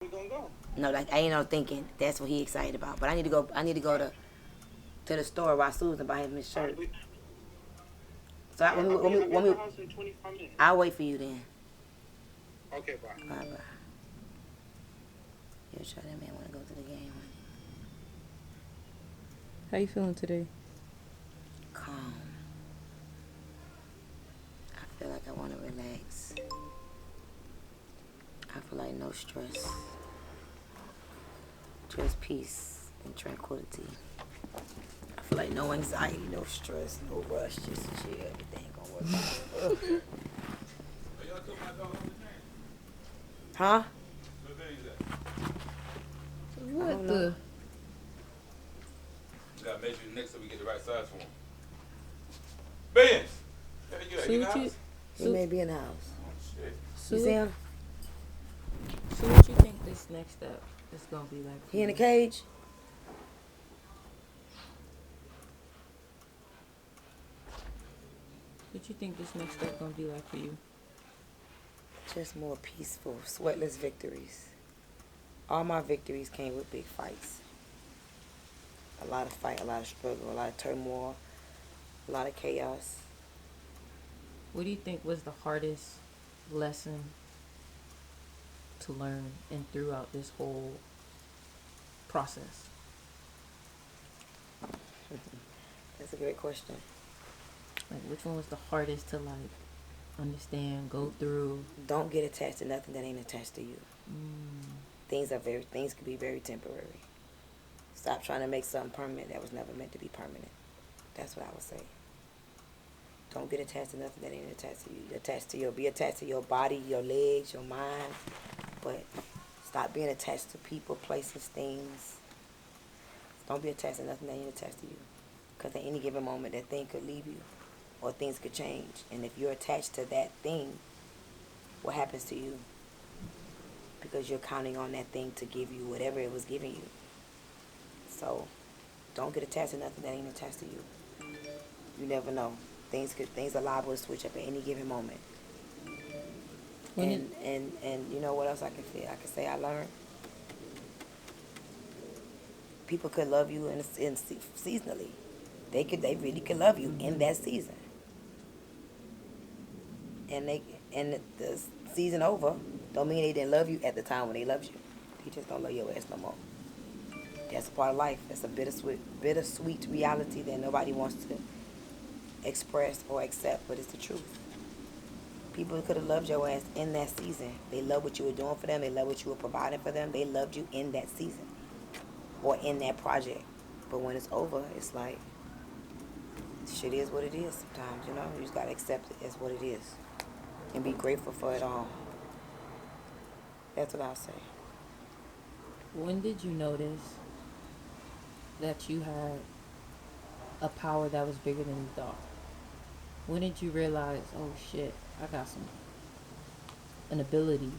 We gonna go. No, like I ain't no thinking. That's what he excited about. But I need to go. I need to go to the store while Susan buy him his shirt. So I'll be at the house in 25 minutes. I'll wait for you then. Okay, bye. Bye bye. You're sure that man want to go to the game, honey? How you feeling today? Calm. I feel like I want to relax. I feel like no stress. Just peace and tranquility. I feel like no anxiety, no stress, no rush, just chill. Everything gonna work out. Huh? What the? You gotta measure the next so we get the right size for him. Billions! Yeah, you in the house? He may be in the house. Oh, shit. You see him? So what you think this next step is gonna be like? He in the cage? What you think this next step gonna be like for you? Just more peaceful, sweatless victories. All my victories came with big fights. A lot of fight, a lot of struggle, a lot of turmoil, a lot of chaos. What do you think was the hardest lesson to learn and throughout this whole process? That's a great question. Like, which one was the hardest to like understand, go through? Don't get attached to nothing that ain't attached to you. Things can be very temporary. Stop trying to make something permanent that was never meant to be permanent. That's what I would say. Don't get attached to nothing that ain't attached to you. Be attached to your body, your legs, your mind, but stop being attached to people, places, things. Don't be attached to nothing that ain't attached to you. Because at any given moment, that thing could leave you, or things could change. And if you're attached to that thing, what happens to you? Because you're counting on that thing to give you whatever it was giving you. So, don't get attached to nothing that ain't attached to you. You never know. Things are liable to switch up at any given moment. And you know what else I can feel? I can say I learned. People could love you in seasonally. They really could love you in that season. And the season over don't mean they didn't love you at the time when they loved you. They just don't love your ass no more. That's a part of life. That's a bittersweet reality that nobody wants to express or accept, but it's the truth. People could have loved your ass in that season. They love what you were doing for them. They love what you were providing for them. They loved you in that season or in that project. But when it's over, it's like, shit is what it is sometimes, you know? You just got to accept it as what it is and be grateful for it all. That's what I'll say. When did you notice that you had a power that was bigger than you thought? When did you realize, oh shit, I got an ability?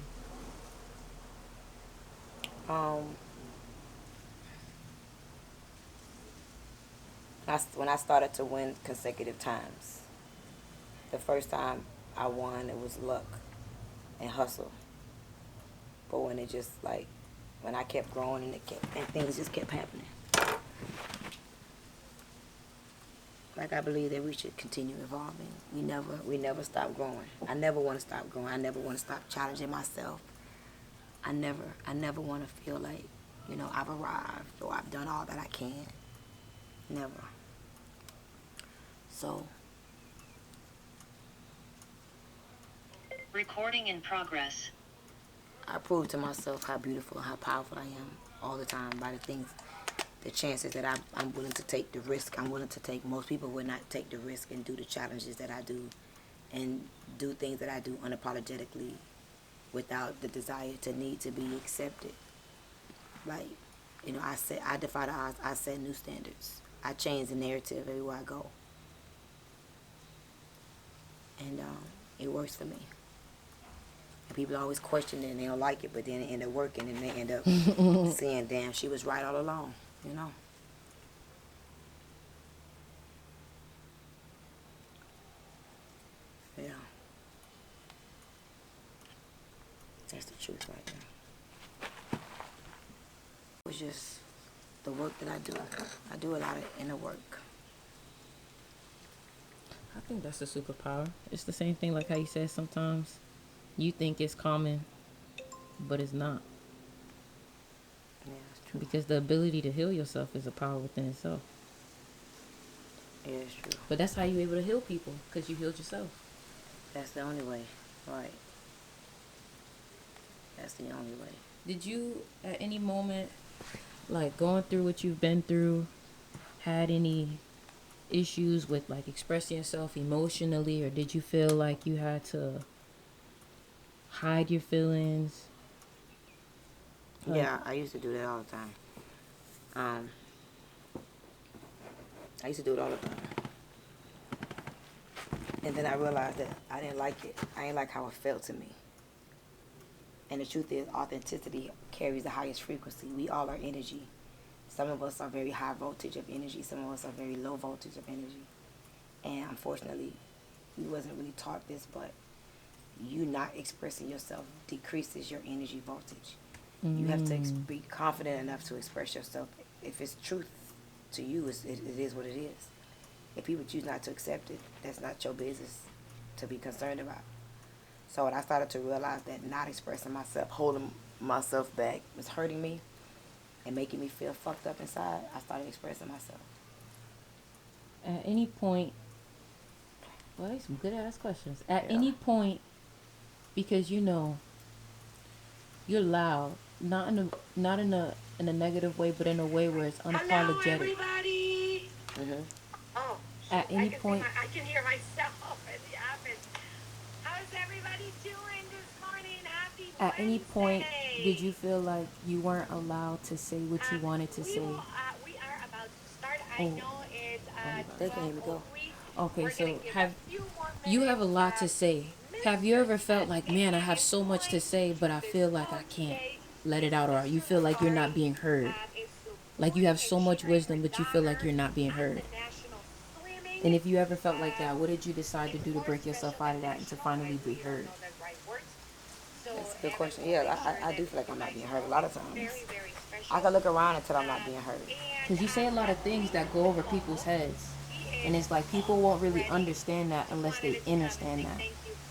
When I started to win consecutive times. The first time I won, it was luck and hustle. But when it just like, when I kept growing and things just kept happening. Like I believe that we should continue evolving. We never stop growing. I never want to stop growing. I never want to stop challenging myself. I never want to feel like, I've arrived or I've done all that I can. Never. So. Recording in progress. I prove to myself how beautiful, how powerful I am all the time by the chances that I'm willing to take, the risk I'm willing to take. Most people would not take the risk and do the challenges that I do and do things that I do unapologetically without the desire to need to be accepted. Like, I defy the odds. I set new standards. I change the narrative everywhere I go. And it works for me. And people always question it and they don't like it, but then it end up working and they end up saying, damn, she was right all along, Yeah. That's the truth right now. just the work that I do. I do a lot of inner work. I think that's a superpower. It's the same thing like how you said sometimes you think it's common, but it's not. Yeah, it's true. Because the ability to heal yourself is a power within itself. Yeah, it's true. But that's how you're able to heal people, because you healed yourself. That's the only way. Right. That's the only way. Did you, at any moment, like going through what you've been through, had any issues with like expressing yourself emotionally, or did you feel like you had to hide your feelings? Yeah, I used to do that all the time. I used to do it all the time. And then I realized that I didn't like it. I didn't like how it felt to me. And the truth is, authenticity carries the highest frequency. We all are energy. Some of us are very high voltage of energy. Some of us are very low voltage of energy. And unfortunately, we wasn't really taught this, but you not expressing yourself decreases your energy voltage. You have to be confident enough to express yourself. If it's truth to you, it is what it is. If people choose not to accept it, that's not your business to be concerned about. So when I started to realize that not expressing myself, holding myself back was hurting me and making me feel fucked up inside, I started expressing myself. At any point, well, these some good ass questions. At Yeah. any point, because you know, you're loud, not in a negative way, but in a way where it's unapologetic. Hello, everybody. Mm-hmm. Oh, At I any can point, I can hear myself in the office. How's everybody doing this morning? Happy at any point, Wednesday. did you feel like you weren't allowed to say what you wanted to we say? Will, we are about to start. I Oh. know it's They can hear me go. 12:03. Okay, We're so gonna give have a few more you have a minutes. lot to say? Have you ever felt like, man, I have so much to say, but I feel like I can't let it out, or you feel like you're not being heard? Like you have so much wisdom, but you feel like you're not being heard. And if you ever felt like that, what did you decide to do to break yourself out of that and to finally be heard? That's a good question. Yeah, I do feel like I'm not being heard a lot of times. I can look around until I'm not being heard. Because you say a lot of things that go over people's heads. And it's like people won't really understand that unless they understand that.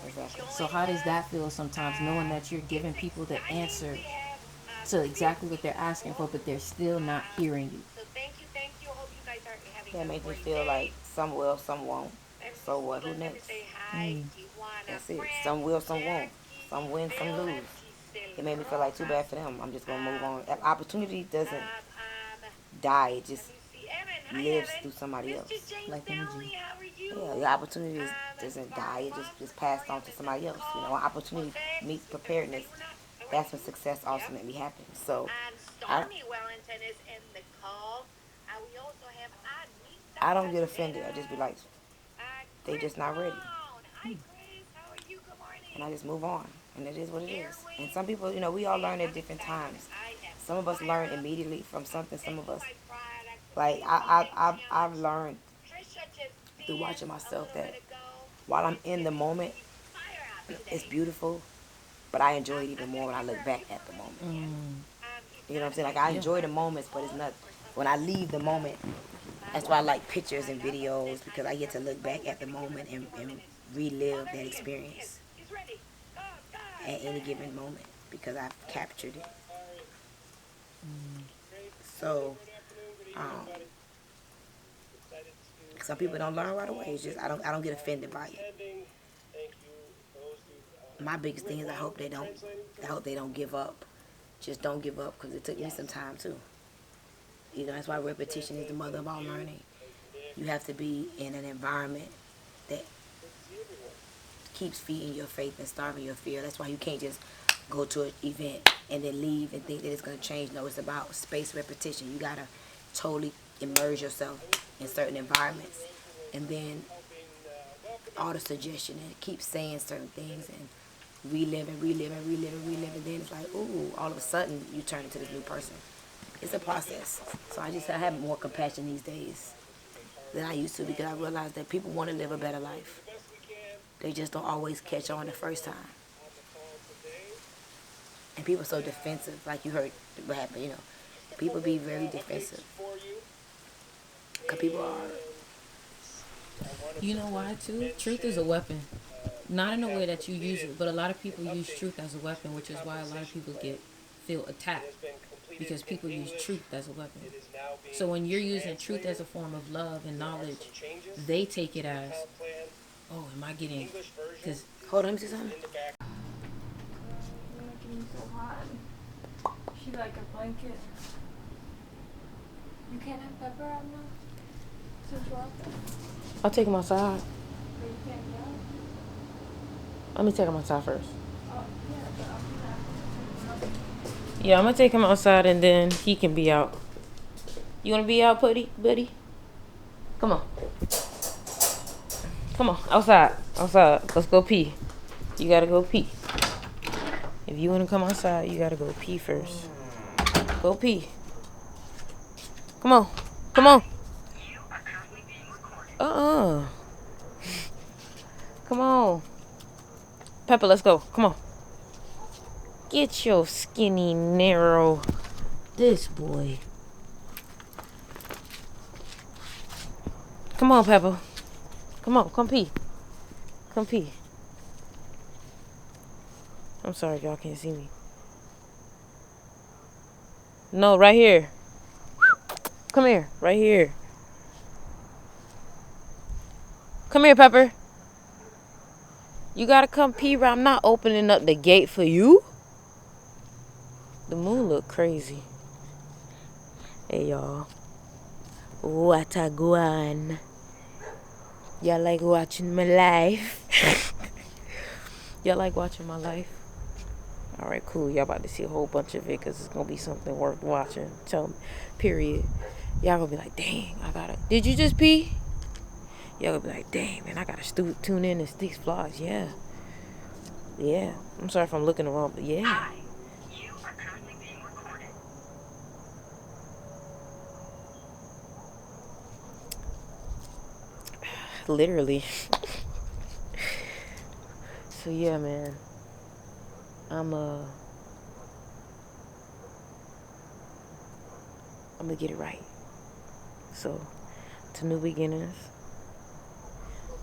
Exactly. So how does that feel sometimes, knowing that you're giving people the answer to exactly what they're asking for, but they're still not hearing you? That makes me feel like some will, some won't. So what? Who next? That's it. Some will, some won't. Some win, some lose. It made me feel like too bad for them. I'm just gonna move on. That opportunity doesn't die. It just lives through somebody else. Like energy. Yeah, the opportunity doesn't die. It just passed on to somebody else. You know, when opportunity meets preparedness, that's when success ultimately happens. So I don't get offended. I just be like, they just not ready. And I just move on. And it is what it is. And some people, you know, we all learn at different times. Some of us learn immediately from something. Some of us, like, I've learned through watching myself that while I'm in the moment, it's beautiful, but I enjoy it even more when I look back at the moment. You know what I'm saying? Like, I enjoy the moments, but it's not, when I leave the moment, that's why I like pictures and videos, because I get to look back at the moment and relive that experience at any given moment, because I've captured it. So, some people don't learn right away. It's just I don't get offended by it. My biggest thing is I hope they don't give up. Just don't give up, because it took me some time too. You know, that's why repetition is the mother of all learning. You have to be in an environment that keeps feeding your faith and starving your fear. That's why you can't just go to an event and then leave and think that it's going to change. No, it's about spaced repetition. You got to totally immerse yourself in certain environments. And then all the suggestion and keep saying certain things and relive. And then it's like, ooh, all of a sudden you turn into this new person. It's a process. So I have more compassion these days than I used to, because I realize that people want to live a better life. They just don't always catch on the first time. And people are so defensive, like you heard what happened, you know. People be very defensive. Because people are. You know why too? Truth is a weapon. Not in a way that you use it, but a lot of people use truth as a weapon, which is why a lot of people feel attacked because people use truth as a weapon. So when you're using truth as a form of love and knowledge, they take it as, oh, am I getting? Because Hold on, let me see something. You're making me so hot. She like a blanket. You can't have pepper out now? Since we're out there? I'll take him outside. But you can't go? Let me take him outside first. Oh, yeah, but I'll do that. Yeah, I'm gonna take him outside and then he can be out. You wanna be out, buddy? Come on. Come on, outside. Let's go pee. You gotta go pee. If you wanna come outside, you gotta go pee first. Go pee. Come on. Come on. Pepper, let's go. Come on. Get your skinny, narrow. This boy. Come on, Pepper. Come on, come pee. I'm sorry, y'all can't see me. No, right here. Come here, right here. Come here, Pepper. You gotta come pee right. I'm not opening up the gate for you. The moon look crazy. Hey, y'all. What a guan. Y'all like watching my life? Y'all like watching my life? Alright, cool. Y'all about to see a whole bunch of it because it's going to be something worth watching. Period. Y'all going to be like, dang, I got to. Did you just pee? Y'all going to be like, dang, man, I got to tune in and sticks vlogs. Yeah. I'm sorry if I'm looking wrong, but yeah. Hi, you are currently being recorded. Literally. So yeah, man. I'm gonna get it right. So to new beginners,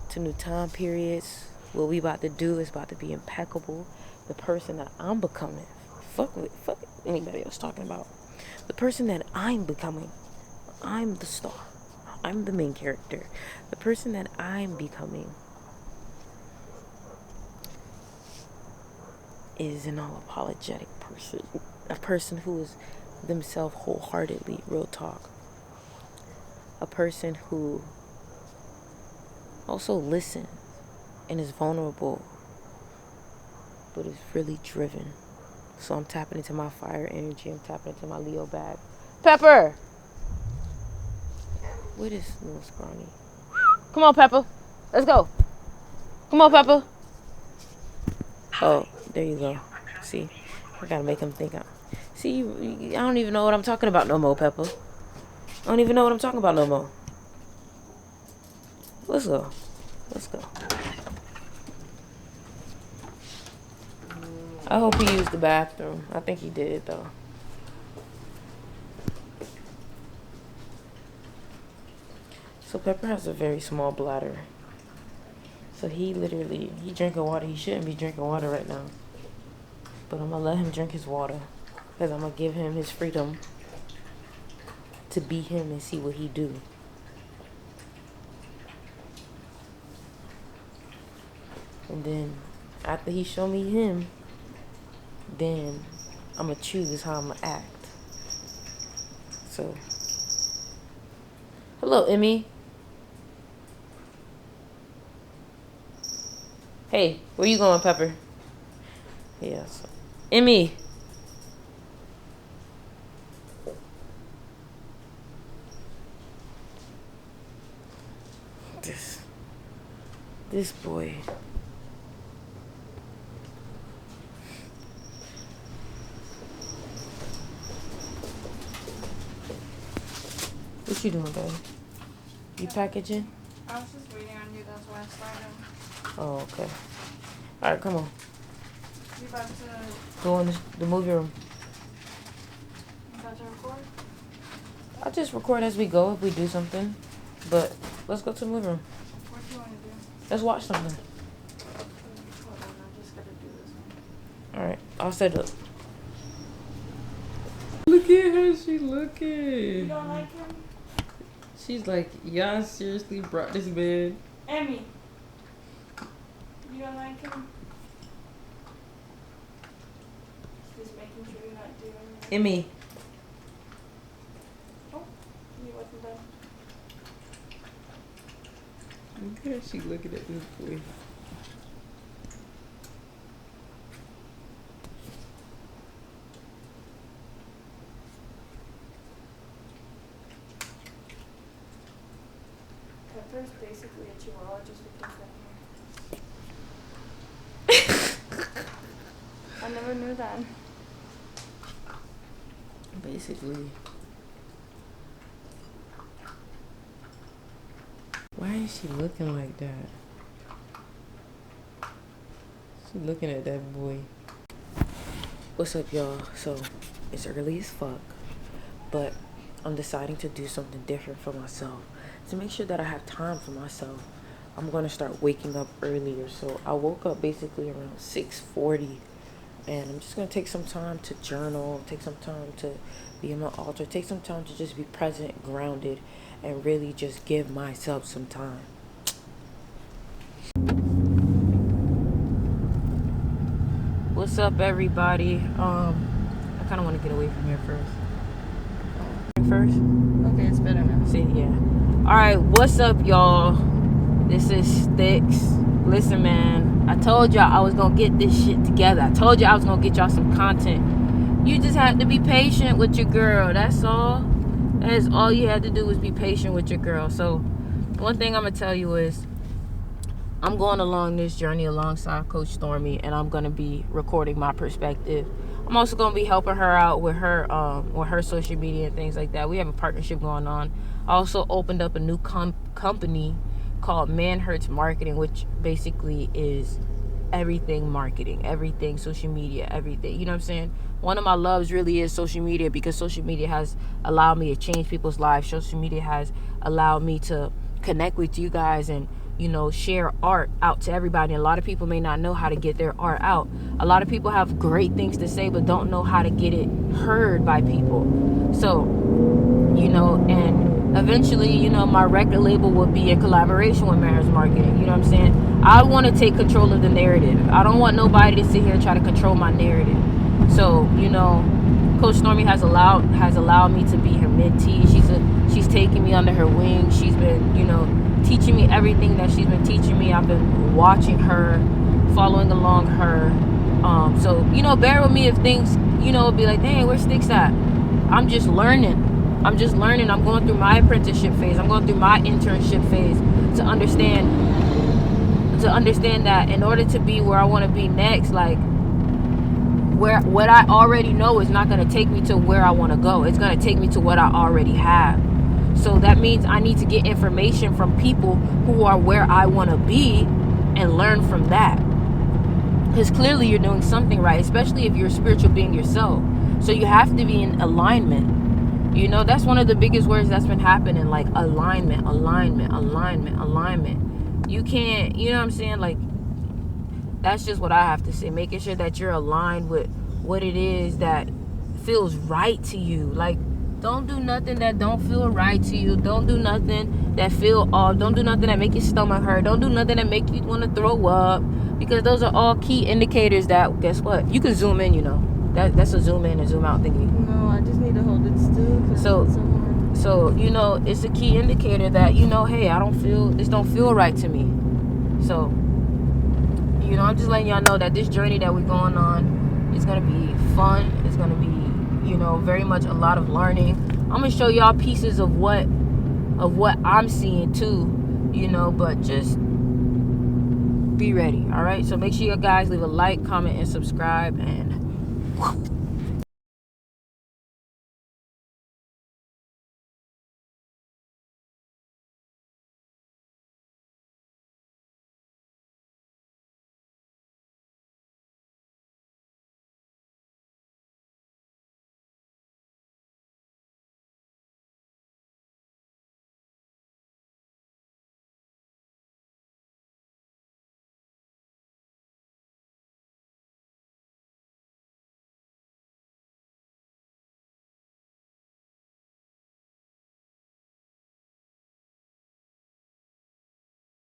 to new time periods, what we about to do is about to be impeccable. The person that I'm becoming, fuck anybody else talking about. The person that I'm becoming, I'm the star. I'm the main character. The person that I'm becoming is an unapologetic person. A person who is themselves wholeheartedly, real talk. A person who also listens and is vulnerable, but is really driven. So I'm tapping into my fire energy. I'm tapping into my Leo bag. Pepper! Where is little scrawny? Come on, Pepper. Let's go. Come on, Pepper. Oh, there you go. See, I gotta make him think. See, I don't even know what I'm talking about no more, Pepper. I don't even know what I'm talking about no more. Let's go. I hope he used the bathroom. I think he did, though. So Pepper has a very small bladder. So he drinking water. He shouldn't be drinking water right now. But I'm going to let him drink his water. Because I'm going to give him his freedom to be him and see what he do. And then after he show me him, then I'm going to choose how I'm going to act. So, hello, Emmy. Hey, where you going, Pepper? Yeah, so. Emmy. This boy. What you doing, babe? You packaging? I was just waiting on you, that's why I started. Oh, okay. Alright, come on. You about to Go in the movie room. to record? I'll just record as we go if we do something. But let's go to the movie room. What do you want to do? Let's watch something. Hold on, I just gotta do this one. Alright, I'll set it up. Look at her, she looking. You don't like him? She's like, y'all seriously brought this man. Emmy. You don't like him? Just making sure you're not doing it. Emmy. Oh, he wasn't done. Look at her, she looking at this boy. Pepper's basically a chihuahua just with different hair. I never knew that. Basically. Why is she looking like that? She looking at that boy. What's up, y'all? So, it's early as fuck, but I'm deciding to do something different for myself. To make sure that I have time for myself, I'm going to start waking up earlier. So, I woke up basically around 6:40, and I'm just going to take some time to journal, take some time to be in my altar, take some time to just be present, grounded, and really just give myself some time. What's up, everybody? I kind of want to get away from here first. Okay, it's better now. See, yeah. All right, what's up, y'all? This is Sticks. Listen, man, I told y'all I was gonna get this shit together. I told y'all I was gonna get y'all some content. You just have to be patient with your girl. That's all. That is all you had to do was be patient with your girl. So, one thing I'm gonna tell you is, I'm going along this journey alongside Coach Stormy, and I'm gonna be recording my perspective. I'm also gonna be helping her out with her social media and things like that. We have a partnership going on. I also opened up a new company called Man Hurts Marketing, which basically is everything marketing, everything social media, everything. You know what I'm saying? One of my loves really is social media, because social media has allowed me to change people's lives. Social media has allowed me to connect with you guys and, you know, share art out to everybody. And a lot of people may not know how to get their art out. A lot of people have great things to say but don't know how to get it heard by people. So, you know, and eventually, you know, my record label will be in collaboration with Marriage Marketing. You know what I'm saying? I want to take control of the narrative. I don't want nobody to sit here and try to control my narrative. So, you know, Coach Stormy has allowed me to be her mentee. She's taking me under her wing. She's been, you know, teaching me everything that she's been teaching me. I've been watching her, following along her. So, you know, bear with me if things, you know, be like, dang, where's Sticks at? I'm just learning. I'm going through my apprenticeship phase. I'm going through my internship phase to understand that in order to be where I want to be next, like, what I already know is not going to take me to where I want to go. It's going to take me to what I already have. So that means I need to get information from people who are where I want to be and learn from that. Because clearly you're doing something right, especially if you're a spiritual being yourself. So you have to be in alignment. You know, that's one of the biggest words that's been happening, like alignment. You can't, you know what I'm saying? Like, that's just what I have to say. Making sure that you're aligned with what it is that feels right to you. Like, don't do nothing that don't feel right to you. Don't do nothing that feel off. Don't do nothing that make your stomach hurt. Don't do nothing that make you want to throw up. Because those are all key indicators that, guess what? You can zoom in, you know. That's a zoom in and zoom out thingy. No, I just need to hold it still. So, you know, it's a key indicator that, you know, hey, this don't feel right to me. So, you know, I'm just letting y'all know that this journey that we're going on is going to be fun. It's going to be, you know, very much a lot of learning. I'm going to show y'all pieces of what I'm seeing too, you know, but just be ready. All right. So make sure you guys leave a like, comment, and subscribe, and